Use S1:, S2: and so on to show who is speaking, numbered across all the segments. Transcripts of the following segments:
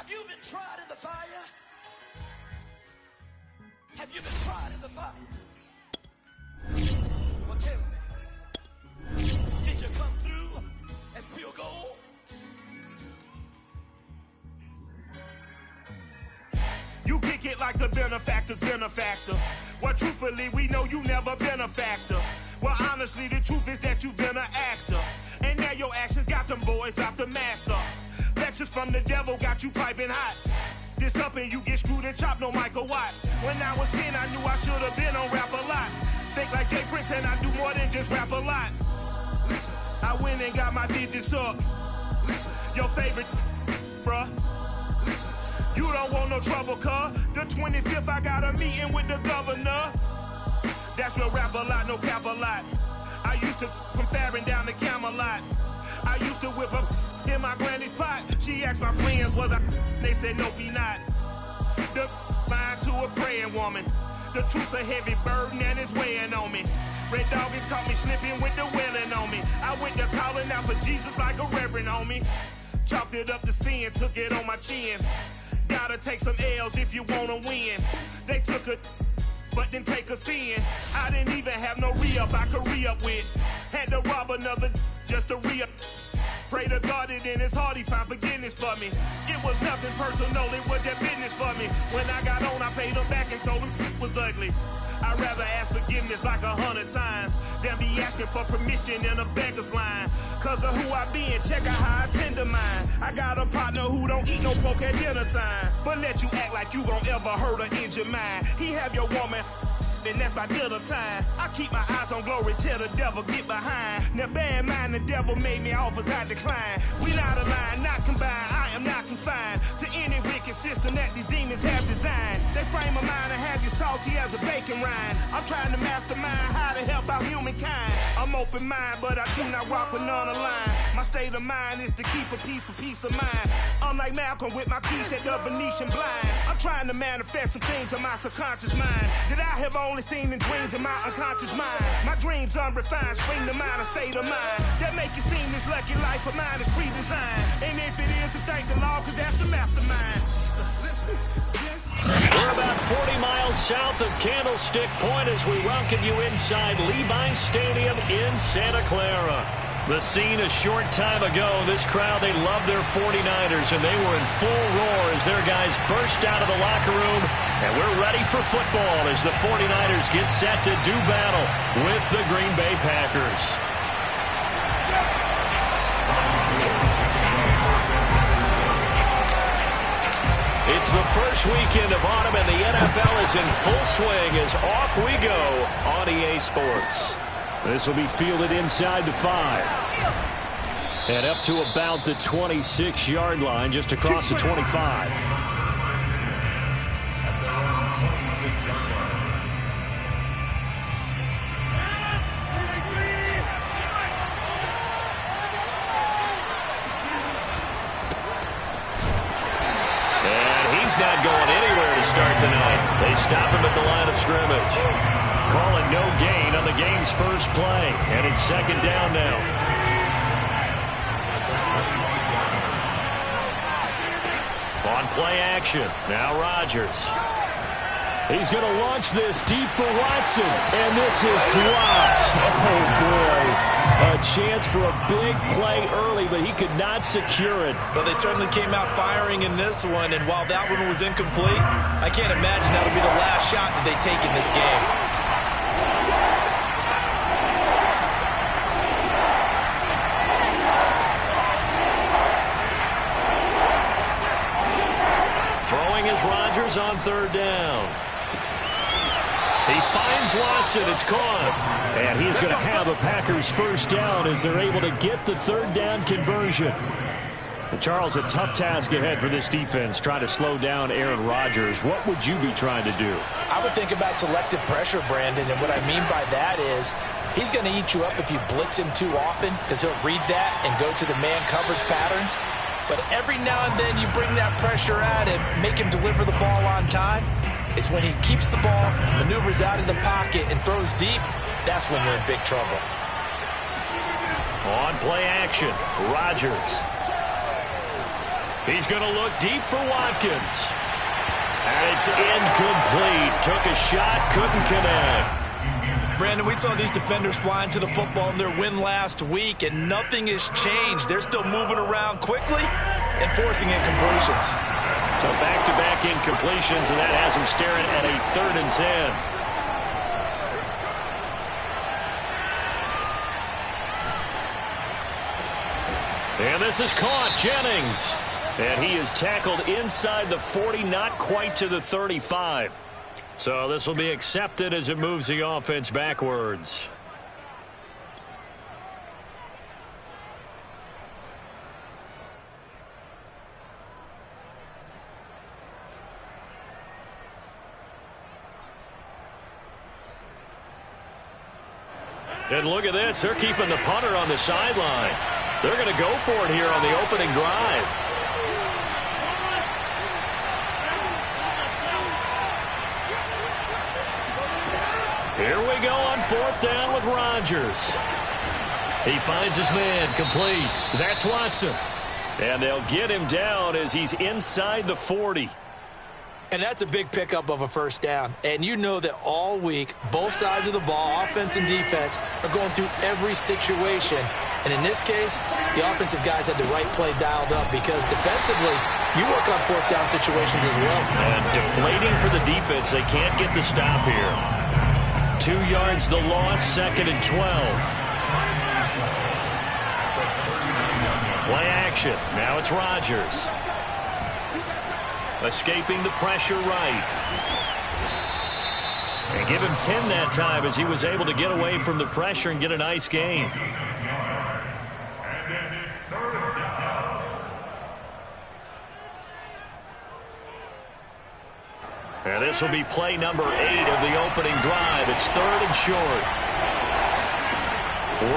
S1: Have you been tried in the fire? Have you been tried in the fire? Well, tell me, did you come through as pure gold?
S2: You kick it like the benefactor's benefactor. Well, truthfully, we know you never been a factor. Well, honestly, the truth is that you've been an actor. And now your actions got them boys about to mass up. Lectures from the devil got you piping hot. This up and you get screwed and chopped, no Michael Watts. When I was 10, I knew I should have been on Rap a Lot. Think like Jay Prince and I do more than just rap a lot. Listen, I went and got my digits up. Listen, your favorite, bruh. Listen, you don't want no trouble, cuz. The 25th, I got a meeting with the governor. That's real Rap a Lot, no cap a lot. I used to from Farron down to Camelot. I used to whip up in my granny's pot. She asked my friends, was I? They said, no, be not. The line to a praying woman. The truth's a heavy burden and it's weighing on me. Red Doggies caught me slipping with the wailing on me. I went to calling out for Jesus like a reverend on me. Chalked it up to sin, took it on my chin. Gotta take some L's if you wanna win. They took a but didn't take a sin. I didn't even have no re-up I could re-up with. Had to rob another just to re-up. Pray to God that in his heart he found forgiveness for me. It was nothing personal, it was just business for me. When I got on, I paid him back and told him it was ugly. I'd rather ask forgiveness like 100 times than be asking for permission in a beggar's line. Cause of who I be and check out how I tend to mine. I got a partner who don't eat no pork at dinner time, but let you act like you gon' ever hurt or injure mine. He have your woman, and that's by dinner time. I keep my eyes on glory till the devil get behind. Now bear in mind the devil made me offers I decline. We not aligned, not combined, I am not confined to any wicked system that these demons have designed. They frame a mind and have you salty as a bacon rind. I'm trying to mastermind how to help out humankind. I'm open mind, but I do not rock with none aligned. My state of mind is to keep a peaceful peace of mind. Unlike Malcolm with my piece at the Venetian blinds. I'm trying to manifest some things in my subconscious mind that I have only seen in dreams in my unconscious mind. My dreams unrefined, spring to mind, a state of mind that make you seem this lucky life of mine is pre-designed. And if it is, then thank the Lord, cause that's the mastermind.
S3: We're about 40 miles south of Candlestick Point as we welcome you inside Levi's Stadium in Santa Clara. The scene a short time ago, this crowd, they love their 49ers, and they were in full roar as their guys burst out of the locker room. And we're ready for football as the 49ers get set to do battle with the Green Bay Packers. It's the first weekend of autumn, and the NFL is in full swing as off we go on EA Sports. This will be fielded inside the 5. And up to about the 26-yard line, just across the 25. And he's not going anywhere to start tonight. They stop him at the line of scrimmage. Calling no gain on the game's first play. And it's second down now. On play action. Now Rodgers. He's going to launch this deep for Watson. And this is dropped. Oh, boy. A chance for a big play early, but he could not secure it.
S4: Well, they certainly came out firing in this one. And while that one was incomplete, I can't imagine that'll be the last shot that they take in this game.
S3: Rodgers on third down. He finds Watson. It's caught. And he's going to have a Packers first down as they're able to get the third down conversion. And Charles, a tough task ahead for this defense, trying to slow down Aaron Rodgers. What would you be trying to do?
S5: I would think about selective pressure, Brandon, and what I mean by that is he's going to eat you up if you blitz him too often because he'll read that and go to the man coverage patterns. But every now and then you bring that pressure at him, make him deliver the ball on time. It's when he keeps the ball, maneuvers out of the pocket, and throws deep, that's when you're in big trouble.
S3: On play action, Rodgers. He's going to look deep for Watkins. And it's incomplete. Took a shot, couldn't connect.
S4: Brandon, we saw these defenders flying to the football in their win last week, and nothing has changed. They're still moving around quickly and forcing incompletions.
S3: So back-to-back incompletions, and that has him staring at a 3rd and 10. And this is caught. Jennings. And he is tackled inside the 40, not quite to the 35. So this will be accepted as it moves the offense backwards. And look at this. They're keeping the punter on the sideline. They're going to go for it here on the opening drive. Here we go on 4th down with Rodgers. He finds his man, complete. That's Watson. And they'll get him down as he's inside the 40.
S5: And that's a big pickup of a 1st down. And you know that all week, both sides of the ball, offense and defense, are going through every situation. And in this case, the offensive guys had the right play dialed up because defensively, you work on 4th down situations as well.
S3: And deflating for the defense. They can't get the stop here. 2 yards the loss, 2nd and 12. Play action. Now it's Rodgers. Escaping the pressure right. And give him 10 that time as he was able to get away from the pressure and get a nice gain. And this will be play number 8 of the opening drive. It's 3rd and short.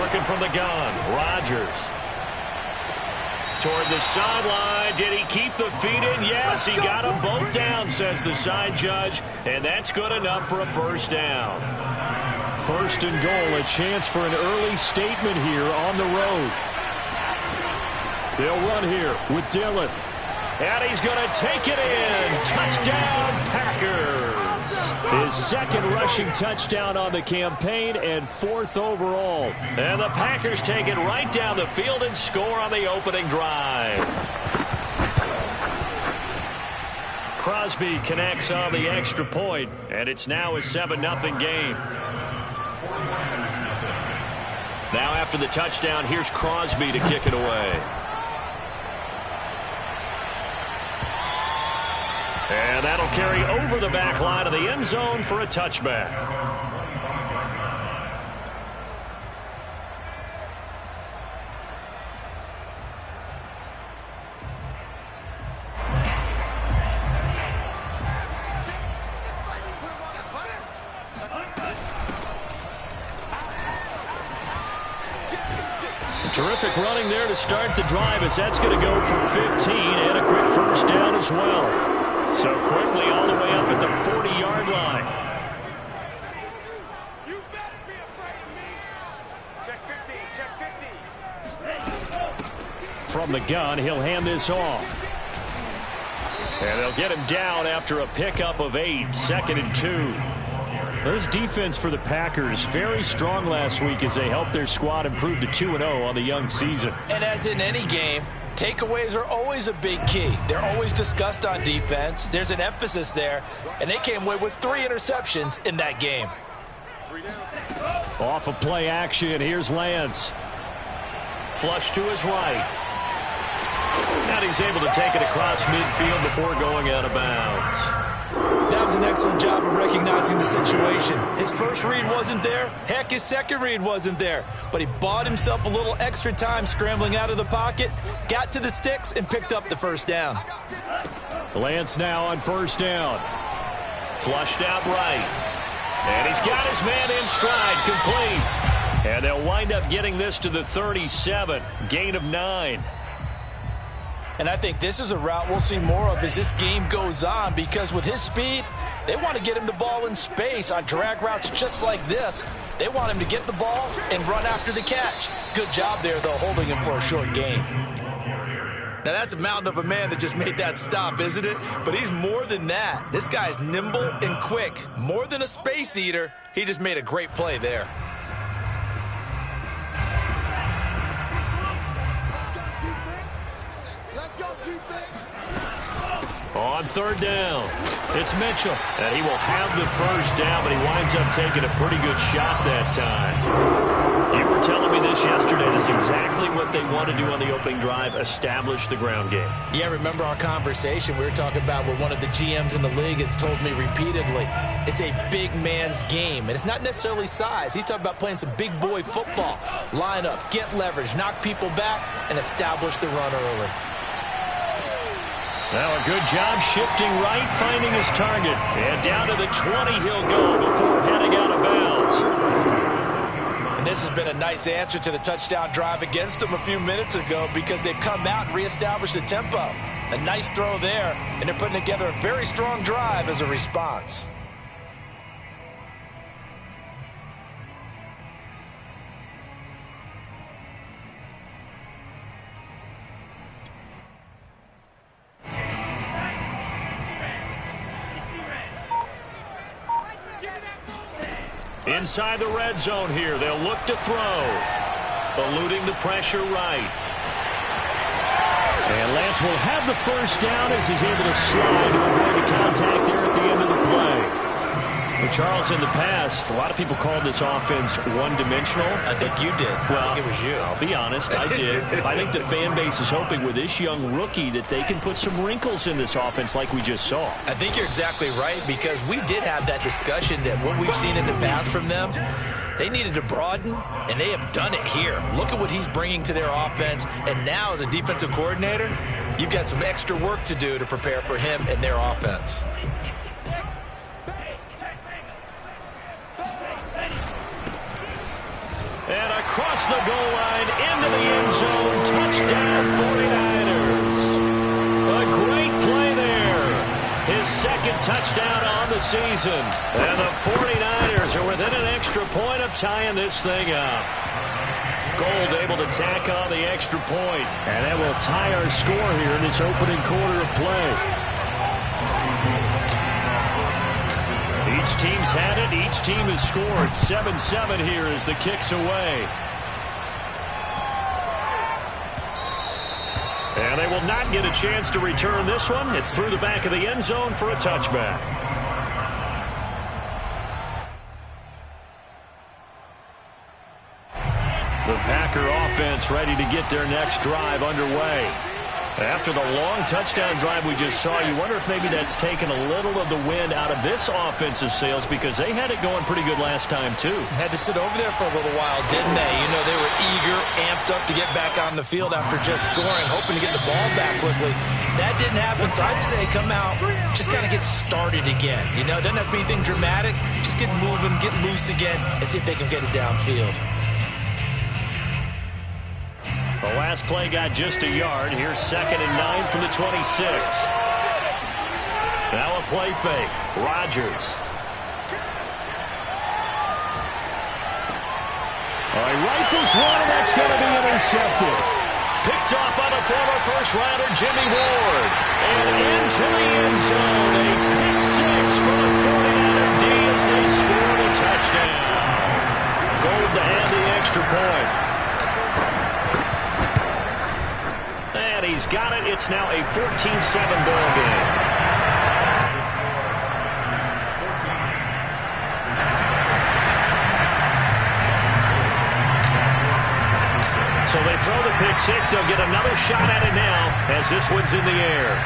S3: Working from the gun. Rodgers. Toward the sideline. Did he keep the feet in? Yes, he got them both down, says the side judge. And that's good enough for a 1st down. 1st and goal. A chance for an early statement here on the road. They'll run here with Dillon. And he's going to take it in. Touchdown, Packers. His 2nd rushing touchdown on the campaign and 4th overall. And the Packers take it right down the field and score on the opening drive. Crosby connects on the extra point, and it's now a 7-0 game. Now after the touchdown, here's Crosby to kick it away. And that'll carry over the back line of the end zone for a touchback. Terrific running there to start the drive as that's going to go for 15 and a quick 1st down as well. So quickly all the way up at the 40-yard line. You better be afraid of me. Check 50, check 50. From the gun, he'll hand this off. And they'll get him down after a pickup of 8, 2nd and 2. This defense for the Packers, very strong last week as they helped their squad improve to 2-0 on the young season.
S5: And as in any game, takeaways are always a big key. They're always discussed on defense. There's an emphasis there, and they came away with 3 interceptions in that game.
S3: Off of play action, here's Lance. Flush to his right. And he's able to take it across midfield before going out of bounds.
S5: That was an excellent job of recognizing the situation. His first read wasn't there. Heck, his second read wasn't there. But he bought himself a little extra time scrambling out of the pocket, got to the sticks, and picked up the 1st down.
S3: Lance now on 1st down. Flushed out right. And he's got his man in stride, complete. And they'll wind up getting this to the 37. Gain of 9.
S5: And I think this is a route we'll see more of as this game goes on, because with his speed, they want to get him the ball in space on drag routes just like this. They want him to get the ball and run after the catch. Good job there, though, holding him for a short gain. Now, that's a mountain of a man that just made that stop, isn't it? But he's more than that. This guy's nimble and quick. More than a space eater, he just made a great play there.
S3: On third down, it's Mitchell. And he will have the first down, but he winds up taking a pretty good shot that time. You were telling me this yesterday. This is exactly what they want to do on the opening drive, establish the ground game.
S5: Yeah, remember our conversation? We were talking about what one of the GMs in the league has told me repeatedly. It's a big man's game, and it's not necessarily size. He's talking about playing some big boy football. Line up, get leverage, knock people back, and establish the run early.
S3: Now a good job shifting right, finding his target. And down to the 20 he'll go before heading out of bounds.
S5: And this has been a nice answer to the touchdown drive against them a few minutes ago because they've come out and reestablished the tempo. A nice throw there, and they're putting together a very strong drive as a response.
S3: Inside the red zone here, they'll look to throw. Eluding the pressure right. And Lance will have the first down as he's able to slide to avoid the contact there at the end of the play. Well, Charles, in the past, a lot of people called this offense one-dimensional.
S5: I think you did.
S3: Well,
S5: I think it was you.
S3: I'll be honest, I did. I think the fan base is hoping with this young rookie that they can put some wrinkles in this offense like we just saw.
S5: I think you're exactly right because we did have that discussion that what we've seen in the past from them, they needed to broaden, and they have done it here. Look at what he's bringing to their offense, and now as a defensive coordinator, you've got some extra work to do to prepare for him and their offense.
S3: And across the goal line, into the end zone, touchdown 49ers. A great play there. His second touchdown on the season. And the 49ers are within an extra point of tying this thing up. Gold able to tack on the extra point. And that will tie our score here in this opening quarter of play. Each team's had it. Each team has scored. 7-7 here as the kick's away. And they will not get a chance to return this one. It's through the back of the end zone for a touchback. The Packer offense ready to get their next drive underway. After the long touchdown drive we just saw, you wonder if maybe that's taken a little of the wind out of this offensive sails because they had it going pretty good last time, too.
S5: Had to sit over there for a little while, didn't they? You know, they were eager, amped up to get back on the field after just scoring, hoping to get the ball back quickly. That didn't happen, so I'd say come out, just kind of get started again. You know, it doesn't have to be anything dramatic. Just get moving, get loose again, and see if they can get it downfield.
S3: The last play got just a yard. Here's 2nd and 9 from the 26. Now a play fake. Rodgers. He rifles one, and that's going to be intercepted. Picked off by the former first-rounder Jimmy Ward. And into the end zone. A pick six for the 49er D as they score the touchdown. Gold to add the extra point. And he's got it. It's now a 14-7 ball game. So they throw the pick six. They'll get another shot at it now as this one's in the air.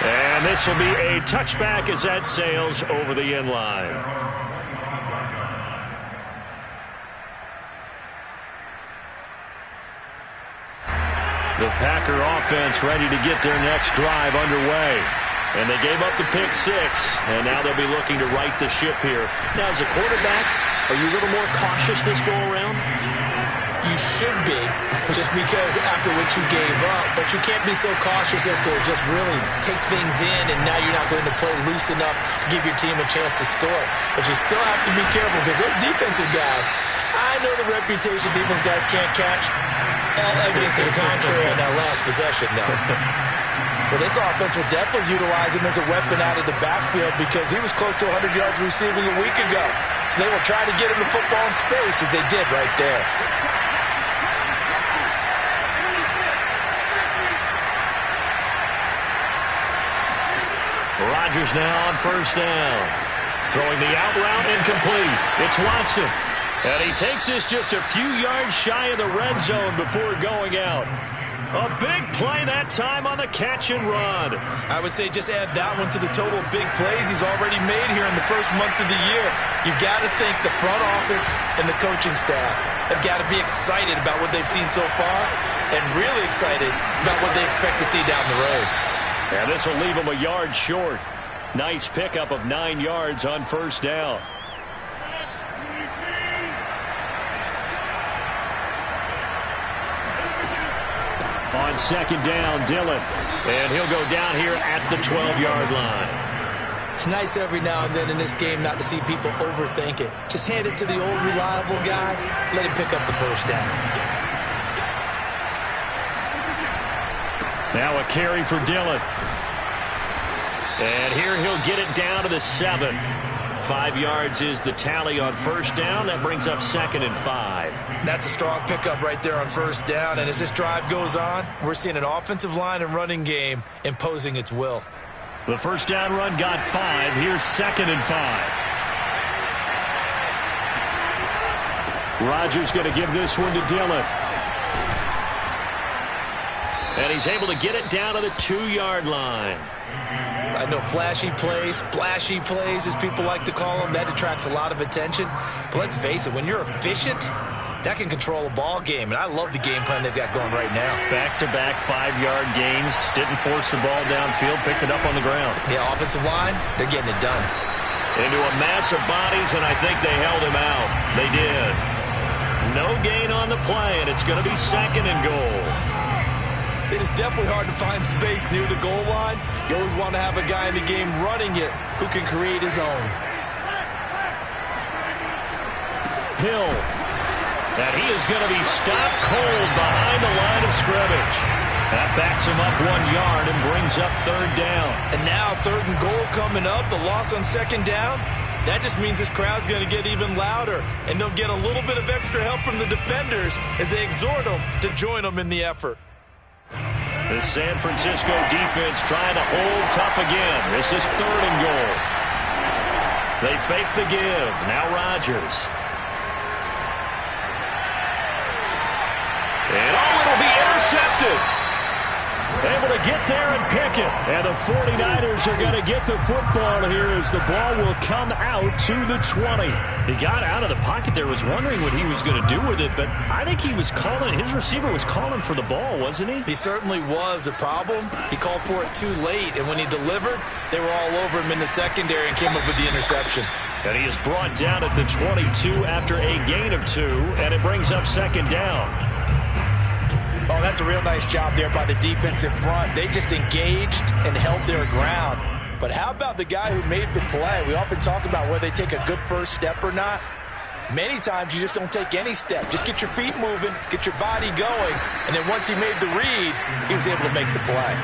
S3: And this will be a touchback as that sails over the end line. The Packer offense ready to get their next drive underway. And they gave up the pick six, and now they'll be looking to right the ship here. Now, as a quarterback, are you a little more cautious this go-around?
S5: You should be, just because after what you gave up, but you can't be so cautious as to just really take things in, and now you're not going to play loose enough to give your team a chance to score. But you still have to be careful, because those defensive guys, I know the reputation defense guys can't catch. All evidence to the contrary on that last possession, though. Well, this offense will definitely utilize him as a weapon out of the backfield because he was close to 100 yards receiving a week ago. So they will try to get him the football in space as they did right there.
S3: Rodgers now on first down. Throwing the out route incomplete. It's Watson. And he takes this just a few yards shy of the red zone before going out. A big play that time on the catch and run.
S4: I would say just add that one to the total big plays he's already made here in the first month of the year. You've got to think the front office and the coaching staff have got to be excited about what they've seen so far and really excited about what they expect to see down the road.
S3: And this will leave him a yard short. Nice pickup of 9 yards on first down. On second down, Dillon. And he'll go down here at the 12-yard line.
S5: It's nice every now and then in this game not to see people overthink it. Just hand it to the old reliable guy. Let him pick up the first down.
S3: Now a carry for Dillon. And here he'll get it down to the 7. 5 yards is the tally on first down. That brings up 2nd and 5.
S4: That's a strong pickup right there on first down. And as this drive goes on, we're seeing an offensive line and running game imposing its will.
S3: The first down run got 5. Here's 2nd and 5. Rodgers going to give this one to Dillon. And he's able to get it down to the 2-yard line.
S5: I know flashy plays, splashy plays, as people like to call them, that attracts a lot of attention. But let's face it, when you're efficient, that can control a ball game. And I love the game plan they've got going right now.
S3: Back-to-back 5-yard gains. Didn't force the ball downfield. Picked it up on the ground.
S5: Yeah, offensive line, they're getting it done.
S3: Into a mass of bodies, and I think they held him out. They did. No gain on the play, and it's going to be 2nd and goal.
S5: It is definitely hard to find space near the goal line. You always want to have a guy in the game running it who can create his own.
S3: Hill. And he is going to be stopped cold behind the line of scrimmage. That backs him up 1 yard and brings up 3rd down.
S4: And now 3rd and goal coming up. The loss on 2nd down. That just means this crowd's going to get even louder. And they'll get a little bit of extra help from the defenders as they exhort them to join them in the effort.
S3: The San Francisco defense trying to hold tough again. This is 3rd and goal. They fake the give. Now Rodgers. And it'll be intercepted. Able to get there and pick it. And the 49ers are going to get the football here as the ball will come out to the 20. He got out of the pocket there, was wondering what he was going to do with it, but I think he was calling, his receiver was calling for the ball, wasn't he?
S4: He certainly was. The problem, he called for it too late, and when he delivered, they were all over him in the secondary and came up with the interception.
S3: And he is brought down at the 22 after a gain of 2, and it brings up 2nd down.
S5: Oh, that's a real nice job there by the defensive front. They just engaged and held their ground. But how about the guy who made the play? We often talk about whether they take a good first step or not. Many times you just don't take any step. Just get your feet moving, get your body going, and then once he made the read, he was able to make the play.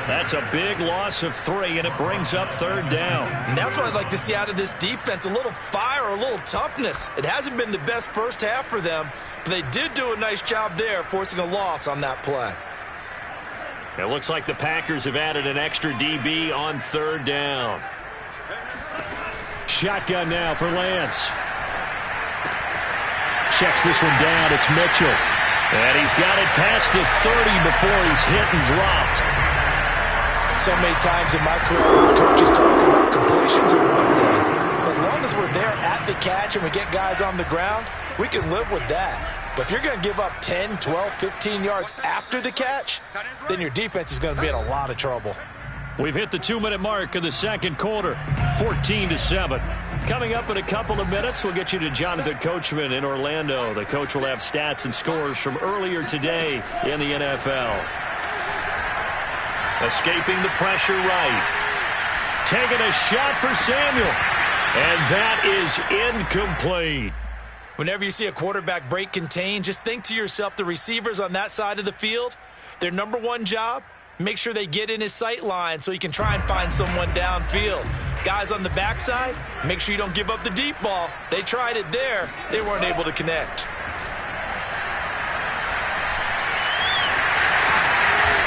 S3: That's a big loss of 3, and it brings up 3rd down.
S4: And that's what I'd like to see out of this defense, a little fire, a little toughness. It hasn't been the best first half for them, but they did do a nice job there, forcing a loss on that play.
S3: It looks like the Packers have added an extra DB on 3rd down. Shotgun now for Lance. Checks this one down. It's Mitchell. And he's got it past the 30 before he's hit and dropped.
S5: So many times in my career, coaches talk about completions are one thing. But as long as we're there at the catch and we get guys on the ground, we can live with that. But if you're going to give up 10, 12, 15 yards after the catch, then your defense is going to be in a lot of trouble.
S3: We've hit the 2-minute mark of the 2nd quarter, 14-7. Coming up in a couple of minutes, we'll get you to Jonathan Coachman in Orlando. The coach will have stats and scores from earlier today in the NFL. Escaping the pressure right. Taking a shot for Samuel. And that is incomplete.
S5: Whenever you see a quarterback break contain, just think to yourself, the receivers on that side of the field, their number one job, make sure they get in his sight line so he can try and find someone downfield. Guys on the backside, make sure you don't give up the deep ball. They tried it there. They weren't able to connect.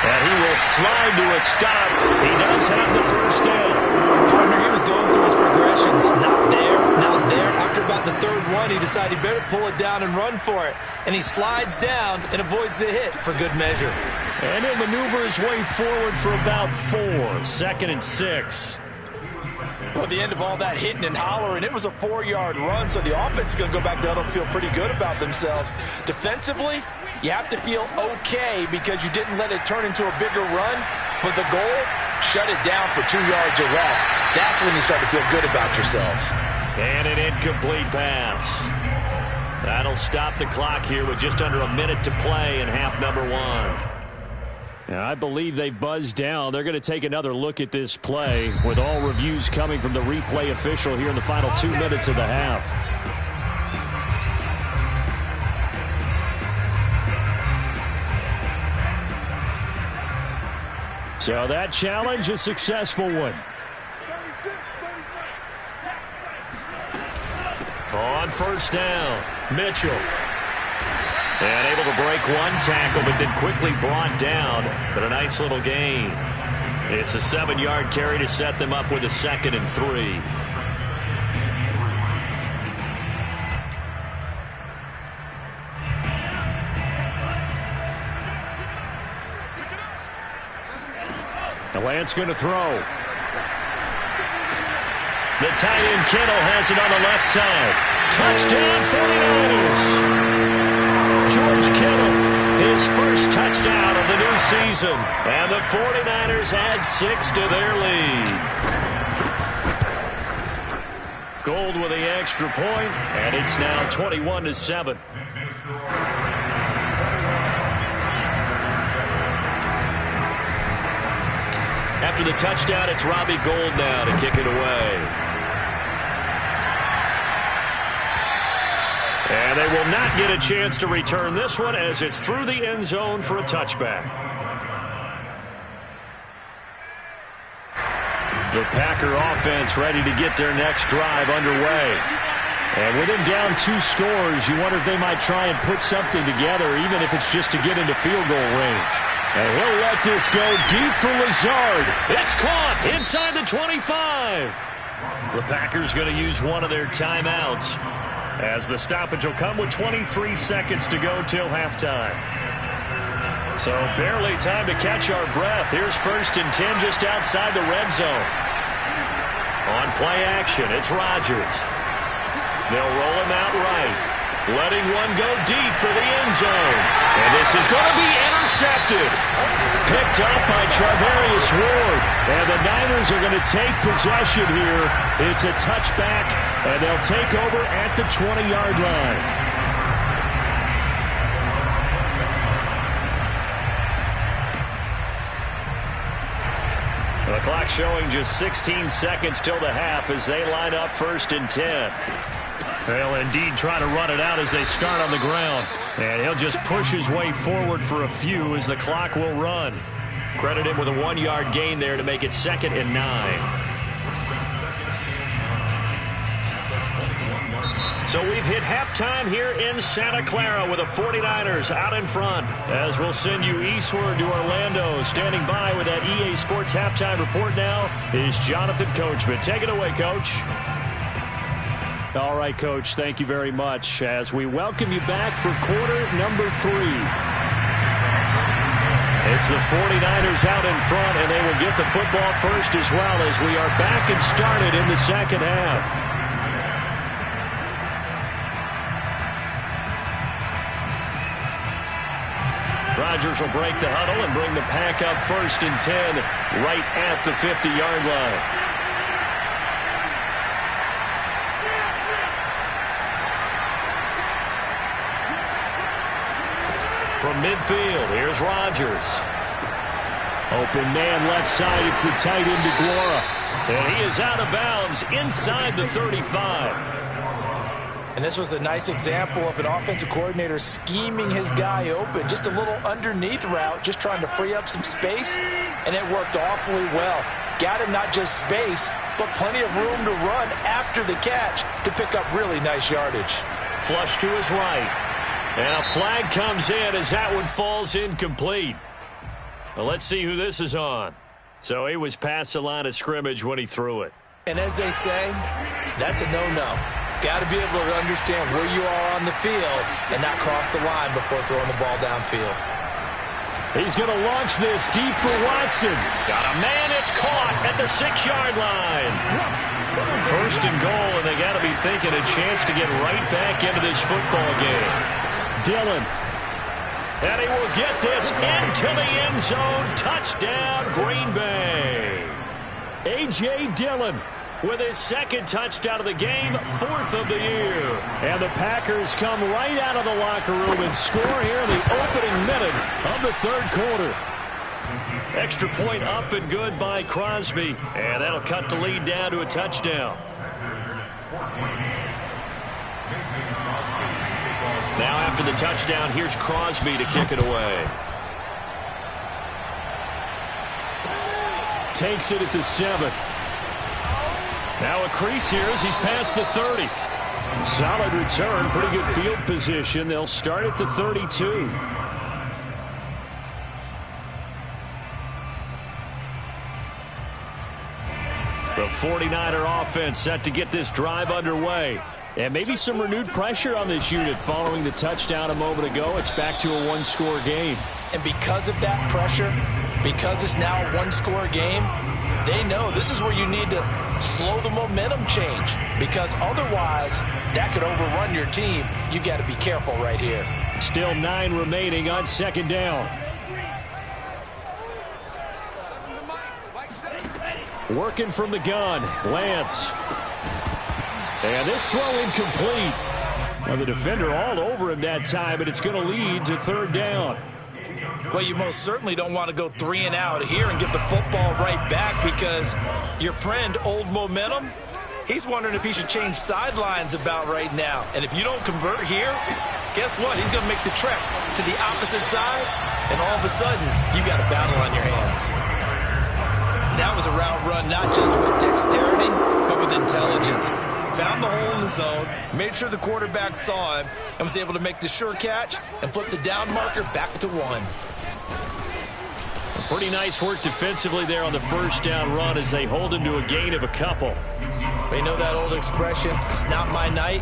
S3: And he will slide to a stop. He does have the first down.
S5: Partner, he was going through his progressions. Not there, not there. After about the third one, he decided he better pull it down and run for it. And he slides down and avoids the hit for good measure.
S3: And he'll maneuver his way forward for about 4. 2nd and 6.
S5: Well, at the end of all that hitting and hollering, it was a 4-yard run, so the offense is going to go back down and feel pretty good about themselves. Defensively, you have to feel okay because you didn't let it turn into a bigger run, but the goal, shut it down for 2 yards or less. That's when you start to feel good about yourselves.
S3: And an incomplete pass. That'll stop the clock here with just under a minute to play in half number 1. And I believe they've buzzed down. They're going to take another look at this play with all reviews coming from the replay official here in the final 2 minutes of the half. So that challenge, a successful one. On first down, Mitchell. And able to break one tackle, but then quickly brought down. But a nice little gain. It's a 7-yard carry to set them up with a 2nd and 3. The Lance going to throw. The tight end Kittle has it on the left side. Touchdown 49ers. George Kittle, his first touchdown of the new season. And the 49ers add 6 to their lead. Gold with the extra point, and it's now 21-7. After the touchdown, it's Robbie Gould now to kick it away. And they will not get a chance to return this one as it's through the end zone for a touchback. The Packer offense ready to get their next drive underway. And with him down 2 scores, you wonder if they might try and put something together, even if it's just to get into field goal range. And he'll let this go deep for Lazard. It's caught inside the 25. The Packers going to use one of their timeouts, as the stoppage will come with 23 seconds to go till halftime. So barely time to catch our breath. Here's 1st and 10 just outside the red zone. On play action, it's Rodgers. They'll roll him out right, letting one go deep for the end zone. And this is going to be intercepted. Picked up by Charvarius Ward. And the Niners are going to take possession here. It's a touchback, and they'll take over at the 20-yard line. The clock showing just 16 seconds till the half as they line up 1st and 10. They'll indeed try to run it out as they start on the ground. And he'll just push his way forward for a few as the clock will run. Credit him with a 1-yard gain there to make it 2nd and 9. So we've hit halftime here in Santa Clara with the 49ers out in front. As we'll send you eastward to Orlando. Standing by with that EA Sports halftime report now is Jonathan Coachman. Take it away, Coach. All right, Coach, thank you very much as we welcome you back for quarter number 3. It's the 49ers out in front, and they will get the football first as well as we are back and started in the second half. Rodgers will break the huddle and bring the pack up 1st and 10 right at the 50-yard line. From midfield, here's Rodgers. Open man left side, it's the tight end DeGuara. And he is out of bounds inside the 35.
S5: And this was a nice example of an offensive coordinator scheming his guy open. Just a little underneath route, just trying to free up some space, and it worked awfully well. Got him not just space, but plenty of room to run after the catch to pick up really nice yardage.
S3: Flush to his right. And a flag comes in as that one falls incomplete. Well, let's see who this is on. So he was past the line of scrimmage when he threw it.
S5: And as they say, that's a no-no. Got to be able to understand where you are on the field and not cross the line before throwing the ball downfield.
S3: He's going to launch this deep for Watson. Got a man, it's caught at the 6-yard line. First and goal, and they got to be thinking a chance to get right back into this football game. Dillon. And he will get this into the end zone. Touchdown, Green Bay. A.J. Dillon with his second touchdown of the game, 4th of the year. And the Packers come right out of the locker room and score here in the opening minute of the 3rd quarter. Extra point up and good by Crosby. And that'll cut the lead down to a touchdown. Now after the touchdown, here's Crosby to kick it away. Takes it at the 7. Now a crease here as he's past the 30. Solid return, pretty good field position. They'll start at the 32. The 49er offense set to get this drive underway. And maybe some renewed pressure on this unit following the touchdown a moment ago. It's back to a 1-score game.
S5: And because of that pressure, because it's now a 1-score game, they know this is where you need to slow the momentum change, because otherwise that could overrun your team. You got to be careful right here.
S3: Still 9 remaining on 2nd down. Working from the gun, Lance. And this throw incomplete. Now the defender all over him that time, but it's going to lead to 3rd down.
S5: Well, you most certainly don't want to go 3 and out here and get the football right back, because your friend, Old Momentum, he's wondering if he should change sidelines about right now. And if you don't convert here, guess what? He's going to make the trek to the opposite side, and all of a sudden, you got a battle on your hands. That was a route run not just with dexterity, but with intelligence. Found the hole in the zone, made sure the quarterback saw him, and was able to make the sure catch and flip the down marker back to 1.
S3: Pretty nice work defensively there on the 1st down run as they hold him to a gain of a couple.
S5: You know that old expression, it's not my night?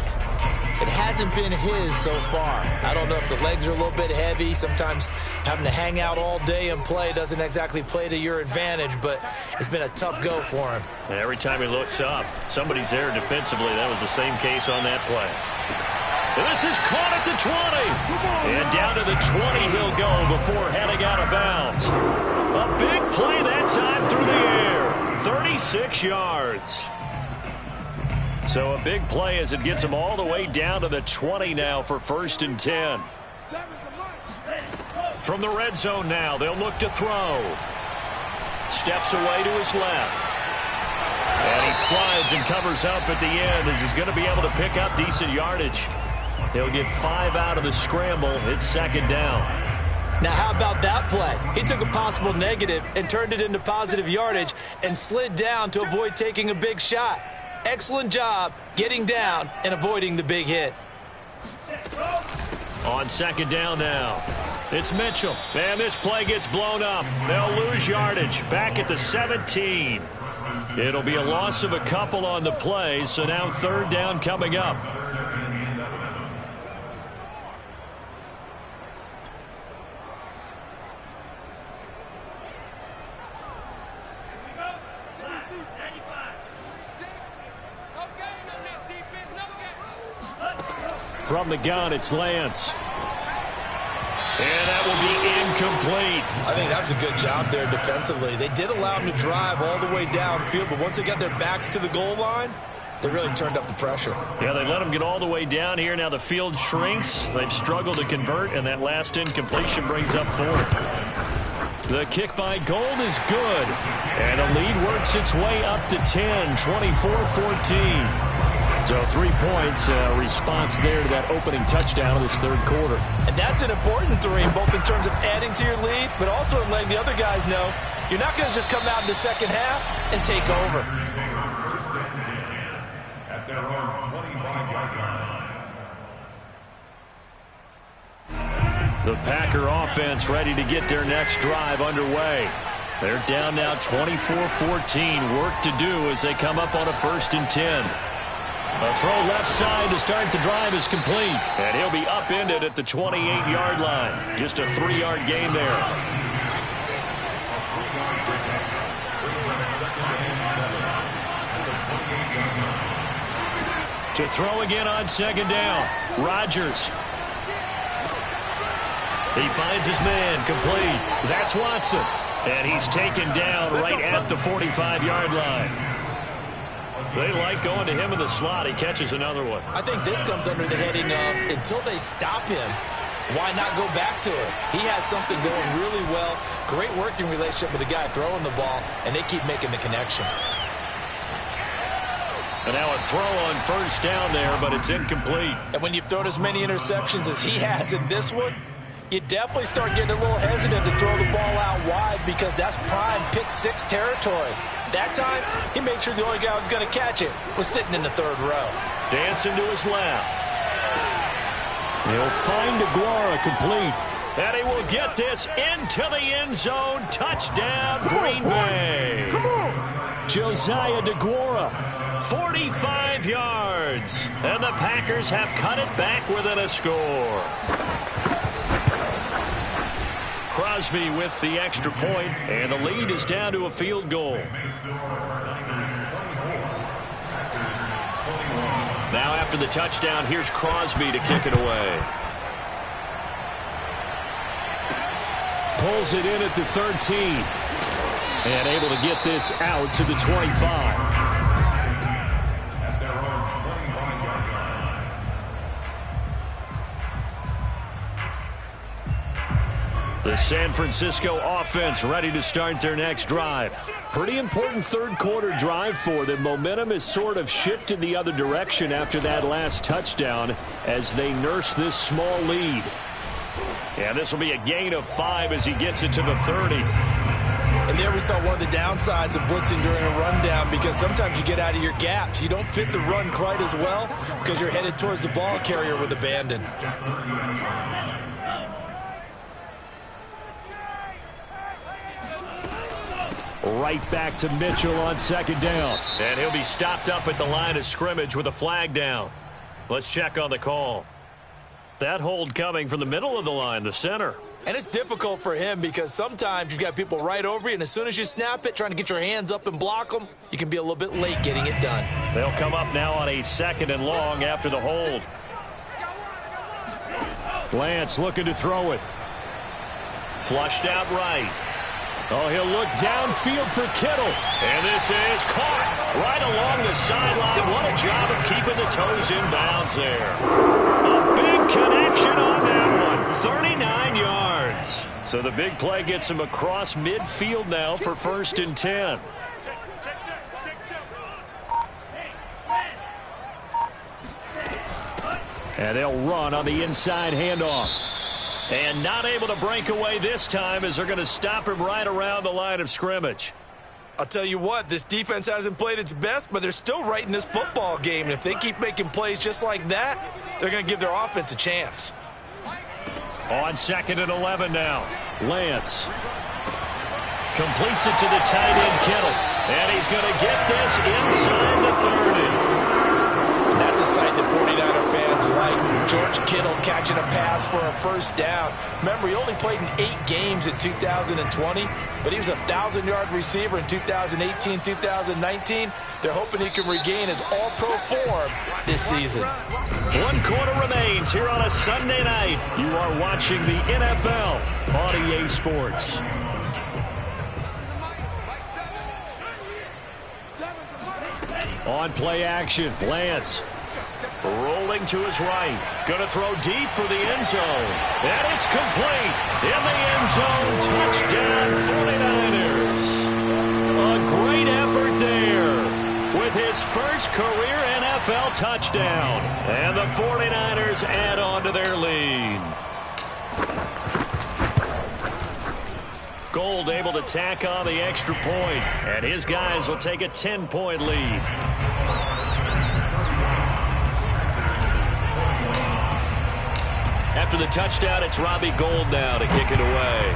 S5: It hasn't been his so far. I don't know if the legs are a little bit heavy. Sometimes having to hang out all day and play doesn't exactly play to your advantage, but it's been a tough go for him.
S3: And every time he looks up, somebody's there defensively. That was the same case on that play. And this is caught at the 20. And down to the 20 he'll go before heading out of bounds. A big play that time through the air. 36 yards. So a big play as it gets him all the way down to the 20 now for 1st and 10. From the red zone now, they'll look to throw. Steps away to his left. And he slides and covers up at the end as he's going to be able to pick up decent yardage. He'll get 5 out of the scramble. It's 2nd down.
S5: Now, how about that play? He took a possible negative and turned it into positive yardage and slid down to avoid taking a big shot. Excellent job getting down and avoiding the big hit.
S3: On 2nd down now, it's Mitchell. And this play gets blown up. They'll lose yardage back at the 17. It'll be a loss of a couple on the play, so now 3rd down coming up. From the gun, it's Lance. And that will be incomplete.
S5: I think that was a good job there defensively. They did allow him to drive all the way downfield, but once they got their backs to the goal line, they really turned up the pressure.
S3: Yeah, they let him get all the way down here. Now the field shrinks. They've struggled to convert, and that last incompletion brings up 4th. The kick by Gold is good. And the lead works its way up to 10, 24-14. So 3 points, response there to that opening touchdown in this third quarter.
S5: And that's an important 3, both in terms of adding to your lead, but also in letting the other guys know you're not going to just come out in the second half and take over.
S6: At their own 25-yard line.
S3: The Packer offense ready to get their next drive underway. They're down now 24-14. Work to do as they come up on a 1st and 10. A throw left side to start the drive is complete. And he'll be upended at the 28-yard line. Just a 3-yard gain there. To throw again on 2nd down. Rodgers. He finds his man, complete. That's Watson. And he's taken down right at the 45-yard line. They like going to him in the slot. He catches another one.
S5: I think this comes under the heading of until they stop him, why not go back to it? He has something going really well. Great working relationship with the guy throwing the ball, and they keep making the connection.
S3: And now a throw on 1st down there, but it's incomplete.
S5: And when you've thrown as many interceptions as he has in this one, you definitely start getting a little hesitant to throw the ball out wide because that's prime pick 6 territory. That time, he made sure the only guy who was going to catch it was sitting in the 3rd row.
S3: Dancing to his left. He'll find DeGuara complete. And he will get this into the end zone. Touchdown, Green Bay. Josiah DeGuara, 45 yards. And the Packers have cut it back within a score. Crosby with the extra point, and the lead is down to a field goal. Now after the touchdown, here's Crosby to kick it away. Pulls it in at the 13. And able to get this out to the 25. The San Francisco offense ready to start their next drive. Pretty important third quarter drive for them. Momentum has sort of shifted the other direction after that last touchdown as they nurse this small lead. And this will be a gain of 5 as he gets it to the 30.
S5: And there we saw one of the downsides of blitzing during a rundown because sometimes you get out of your gaps. You don't fit the run quite as well because you're headed towards the ball carrier with abandon.
S3: Right back to Mitchell on 2nd down. And he'll be stopped up at the line of scrimmage with a flag down. Let's check on the call. That hold coming from the middle of the line, the center.
S5: And it's difficult for him because sometimes you've got people right over you, and as soon as you snap it, trying to get your hands up and block them, you can be a little bit late getting it done.
S3: They'll come up now on a 2nd and long after the hold. Lance looking to throw it. Flushed out right. Oh, he'll look downfield for Kittle. And this is caught right along the sideline. What a job of keeping the toes in bounds there. A big connection on that one. 39 yards. So the big play gets him across midfield now for 1st and 10. And they'll run on the inside handoff. And not able to break away this time as they're going to stop him right around the line of scrimmage.
S5: I'll tell you what, this defense hasn't played its best, but they're still right in this football game. And if they keep making plays just like that, they're going to give their offense a chance.
S3: On 2nd and 11 now. Lance completes it to the tight end, Kittle. And he's going to get this inside the 30.
S5: And that's a sight that 49er fans like. George Kittle catching a pass for a 1st down. Remember, he only played in 8 games in 2020, but he was a 1,000-yard receiver in 2018, 2019. They're hoping he can regain his all-pro form this season.
S3: 1 quarter remains here on a Sunday night. You are watching the NFL on EA Sports. On play action, Lance rolling to his right. Going to throw deep for the end zone. And it's complete. In the end zone, touchdown 49ers. A great effort there with his first career NFL touchdown. And the 49ers add on to their lead. Gold able to tack on the extra point, and his guys will take a 10-point lead. After the touchdown, it's Robbie Gould now to kick it away.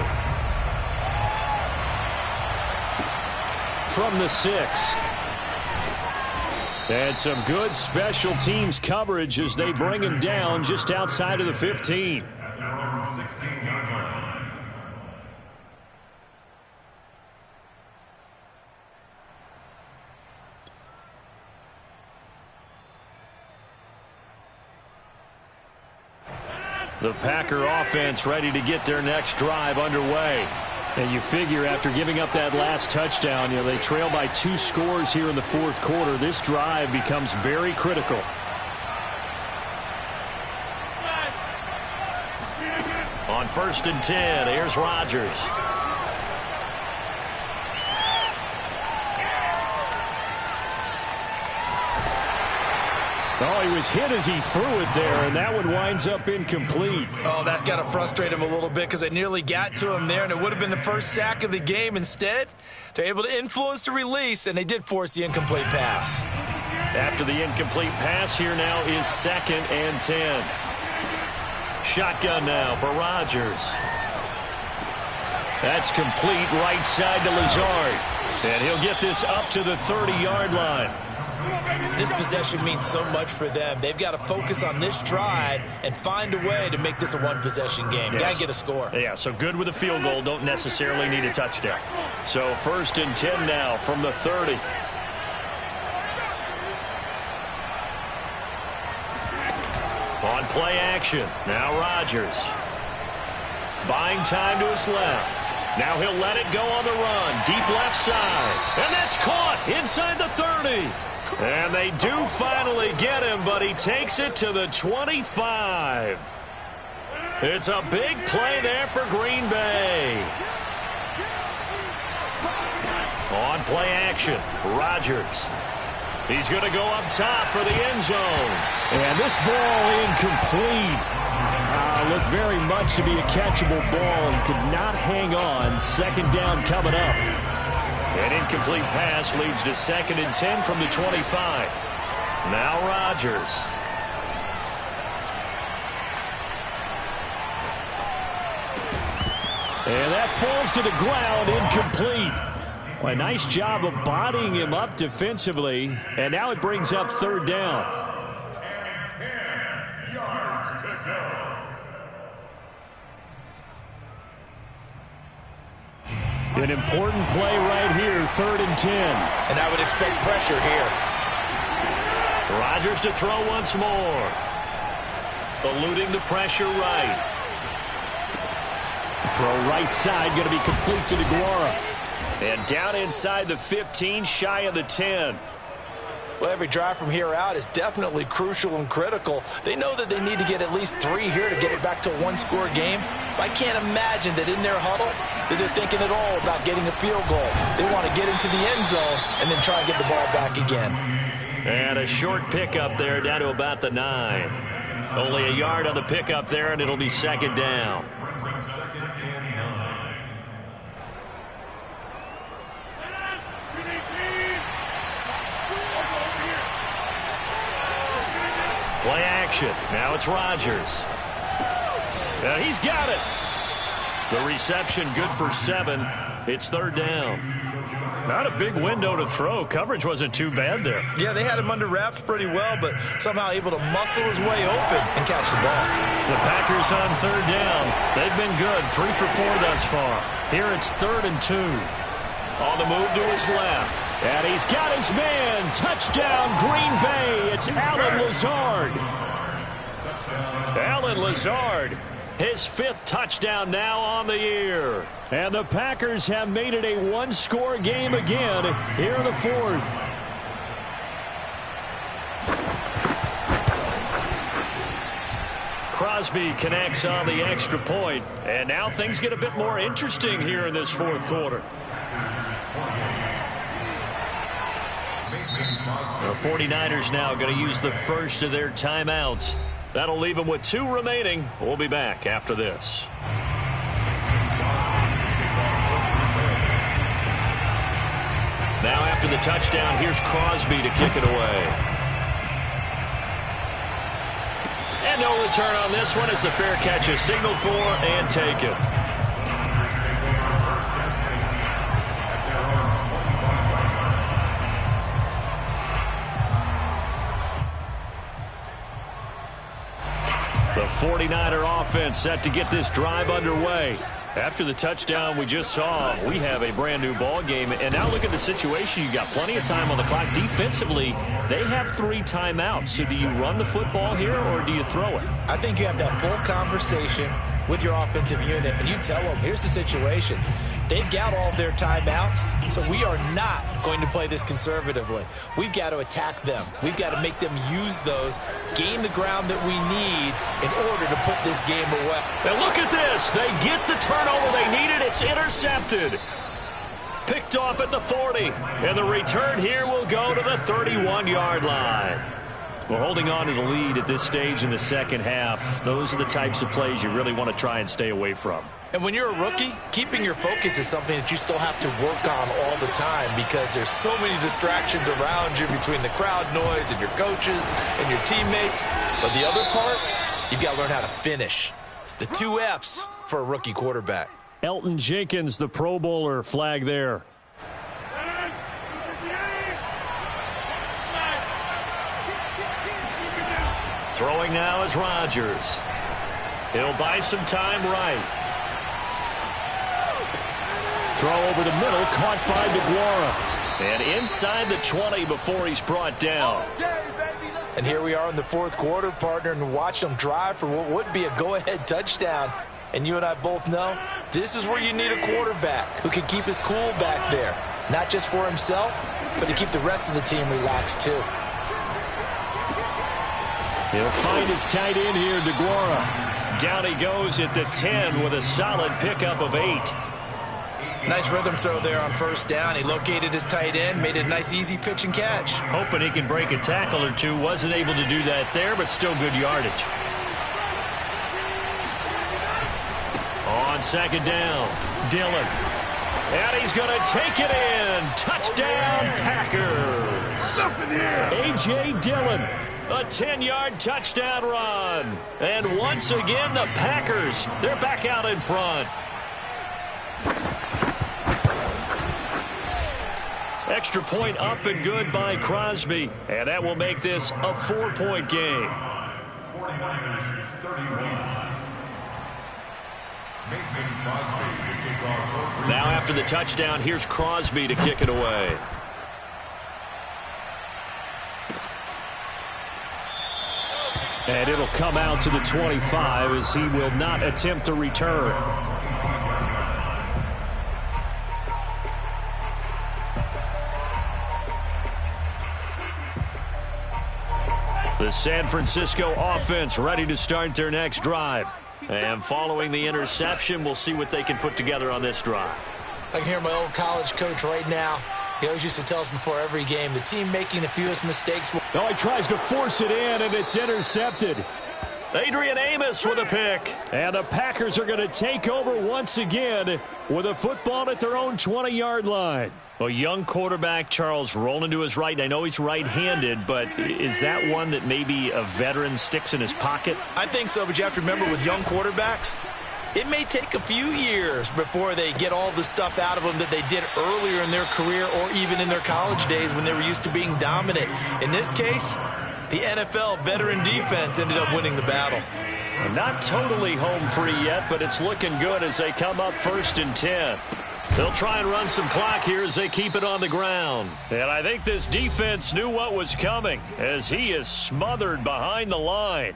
S3: From the 6. And some good special teams coverage as they bring him down just outside of the 15. The Packer offense ready to get their next drive underway. And you figure after giving up that last touchdown, they trail by 2 scores here in the fourth quarter. This drive becomes very critical. On 1st and 10, here's Rodgers. Oh, he was hit as he threw it there, and that one winds up incomplete.
S4: Oh, that's got to frustrate him a little bit because they nearly got to him there, and it would have been the first sack of the game. Instead, they're able to influence the release, and they did force the incomplete pass.
S3: After the incomplete pass, here now is 2nd and 10. Shotgun now for Rodgers. That's complete right side to Lazard. And he'll get this up to the 30-yard line.
S5: This possession means so much for them. They've got to focus on this drive and find a way to make this a one-possession game.
S3: Yes.
S5: Got to get a score.
S3: Yeah, so good with a field goal. Don't necessarily need a touchdown. So 1st and 10 now from the 30. On play action. Now Rodgers. Buying time to his left. Now he'll let it go on the run. Deep left side. And that's caught inside the 30. And they do finally get him, but he takes it to the 25. It's a big play there for Green Bay. On play action, Rodgers. He's going to go up top for the end zone. And this ball incomplete. Looked very much to be a catchable ball. He could not hang on. 2nd down coming up. An incomplete pass leads to 2nd and 10 from the 25. Now Rodgers. And that falls to the ground, incomplete. Well, a nice job of bodying him up defensively. And now it brings up 3rd down.
S6: And 10 yards to go.
S3: An important play right here, 3rd and 10.
S5: And I would expect pressure here.
S3: Rodgers to throw once more. Eluding the pressure right. Throw right side, going to be complete to DeGuara. And down inside the 15, shy of the 10.
S5: Well, every drive from here out is definitely crucial and critical. They know that they need to get at least 3 here to get it back to a one-score game. I can't imagine that in their huddle that they're thinking at all about getting a field goal. They want to get into the end zone and then try and get the ball back again.
S3: And a short pickup there down to about the 9. Only a yard on the pickup there, and it'll be 2nd down. Play action. Now it's Rodgers. He's got it. The reception good for 7. It's 3rd down. Not a big window to throw. Coverage wasn't too bad there.
S4: Yeah, they had him under wraps pretty well, but somehow able to muscle his way open and catch the ball.
S3: The Packers on 3rd down. They've been good. 3 for 4 thus far. Here it's 3rd and 2. On the move to his left. And he's got his man. Touchdown, Green Bay. It's Allen Lazard. Allen Lazard. His 5th touchdown now on the year. And the Packers have made it a one-score game again here in the 4th. Crosby connects on the extra point. And now things get a bit more interesting here in this 4th quarter. The 49ers now going to use the first of their timeouts. That'll leave them with 2 remaining. We'll be back after this. Now after the touchdown, here's Crosby to kick it away. And no return on this one as the fair catch is signaled for and taken. The 49er offense set to get this drive underway. After the touchdown we just saw, we have a brand new ball game. And now look at the situation. You got plenty of time on the clock. Defensively, they have 3 timeouts. So do you run the football here or do you throw it?
S5: I think you have that full conversation with your offensive unit, and you tell them, here's the situation. They've got all their timeouts, so we are not going to play this conservatively. We've got to attack them. We've got to make them use those, gain the ground that we need in order to put this game away.
S3: And look at this. They get the turnover they needed. It's intercepted. Picked off at the 40. And the return here will go to the 31-yard line. Well, holding on to the lead at this stage in the second half, those are the types of plays you really want to try and stay away from.
S5: And when you're a rookie, keeping your focus is something that you still have to work on all the time because there's so many distractions around you between the crowd noise and your coaches and your teammates. But the other part, you've got to learn how to finish. It's the 2 F's for a rookie quarterback.
S3: Elton Jenkins, the Pro Bowler, flag there. Throwing now is Rodgers. He'll buy some time right. Throw over the middle, caught by DeGuara. And inside the 20 before he's brought down.
S5: And here we are in the 4th quarter, partner, and watch them drive for what would be a go-ahead touchdown. And you and I both know this is where you need a quarterback who can keep his cool back there. Not just for himself, but to keep the rest of the team relaxed too.
S3: He'll find his tight end here, DeGuara. Down he goes at the 10 with a solid pickup of 8.
S5: Nice rhythm throw there on 1st down. He located his tight end, made it a nice easy pitch and catch.
S3: Hoping he can break a tackle or two. Wasn't able to do that there, but still good yardage. On 2nd down, Dillon. And he's going to take it in. Touchdown, Packers. A.J. Dillon. A 10-yard touchdown run. And once again, the Packers, they're back out in front. Extra point up and good by Crosby. And that will make this a 4-point game.
S6: 49ers 31. Mason Crosby to kick off.
S3: Now after the touchdown, here's Crosby to kick it away. And it'll come out to the 25 as he will not attempt a return. The San Francisco offense ready to start their next drive. And following the interception, we'll see what they can put together on this drive.
S5: I can hear my old college coach right now. He always used to tell us before every game, the team making the fewest mistakes.
S3: No, he tries to force it in, and it's intercepted. Adrian Amos with a pick. And the Packers are going to take over once again with a football at their own 20-yard line. A young quarterback, Charles, rolling to his right. I know he's right-handed, but is that one that maybe a veteran sticks in his pocket?
S5: I think so, but you have to remember with young quarterbacks, it may take a few years before they get all the stuff out of them that they did earlier in their career or even in their college days when they were used to being dominant. In this case, the NFL veteran defense ended up winning the battle.
S3: Not totally home free yet, but it's looking good as they come up 1st and 10. They'll try and run some clock here as they keep it on the ground. And I think this defense knew what was coming as he is smothered behind the line.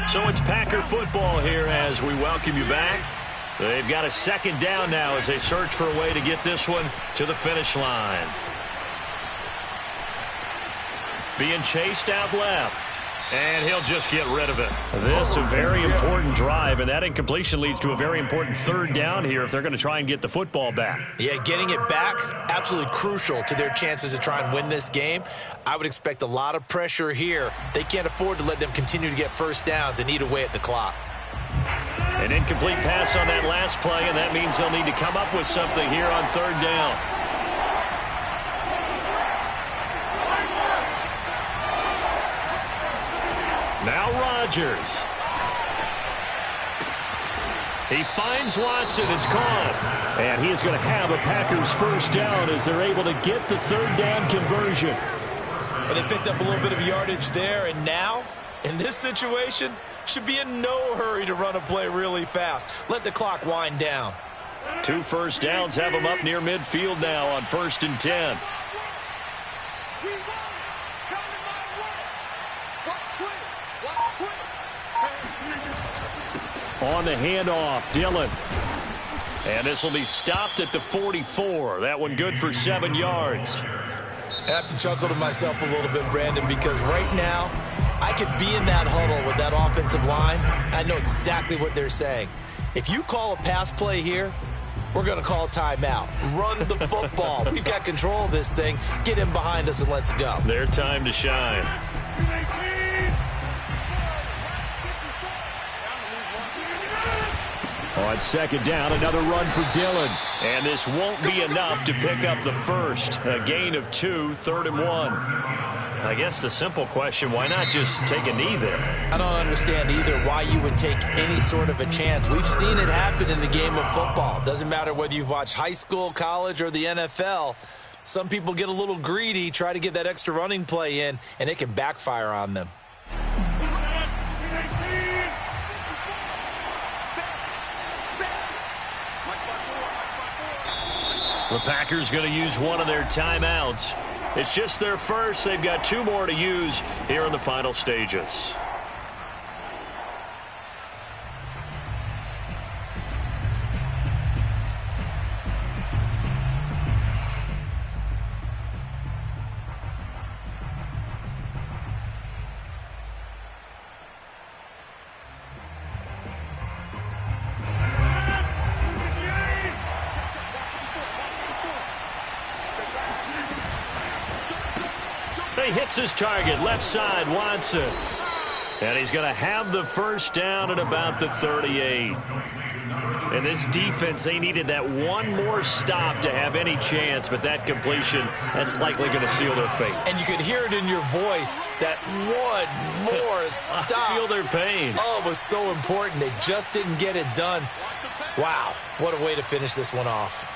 S3: So it's Packer football here as we welcome you back. They've got a second down now as they search for a way to get this one to the finish line. Being chased out left. And he'll just get rid of it. This a very important drive, and that incompletion leads to a very important third down here if they're going to try and get the football back.
S5: Yeah, getting it back, absolutely crucial to their chances to try and win this game. I would expect a lot of pressure here. They can't afford to let them continue to get first downs and eat away at the clock.
S3: An incomplete pass on that last play, and that means they'll need to come up with something here on third down. Now Rodgers. He finds Watson. It's caught. And he is going to have a Packers first down as they're able to get the third down conversion.
S5: But they picked up a little bit of yardage there, and now, in this situation, should be in no hurry to run a play really fast. Let the clock wind down.
S3: 2 first downs have them up near midfield now on 1st and 10. On the handoff, Dillon. And this will be stopped at the 44. That one good for 7 yards.
S5: I have to chuckle to myself a little bit, Brandon, because right now I could be in that huddle with that offensive line. I know exactly what they're saying. If you call a pass play here, we're going to call a timeout. Run the football. We've got control of this thing. Get in behind us and let's go.
S3: Their time to shine. On second down, another run for Dillon. And this won't be enough to pick up the first. A gain of 2, 3rd and 1. I guess the simple question, why not just take a knee there?
S5: I don't understand either why you would take any sort of a chance. We've seen it happen in the game of football. Doesn't matter whether you've watched high school, college, or the NFL. Some people get a little greedy, try to get that extra running play in, and it can backfire on them.
S3: The Packers going to use one of their timeouts. It's just their first. They've got 2 more to use here in the final stages. He hits his target, left side, Watson. And he's going to have the first down at about the 38. And this defense, they needed that one more stop to have any chance, but that completion, that's likely going to seal their fate.
S5: And you could hear it in your voice, that one more stop.
S3: I feel their pain.
S5: Oh, it was so important. They just didn't get it done. Wow, what a way to finish this one off.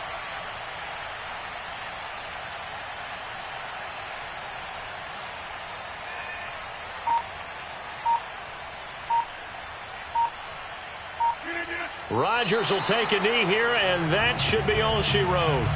S3: Rodgers will take a knee here, and that should be all she wrote.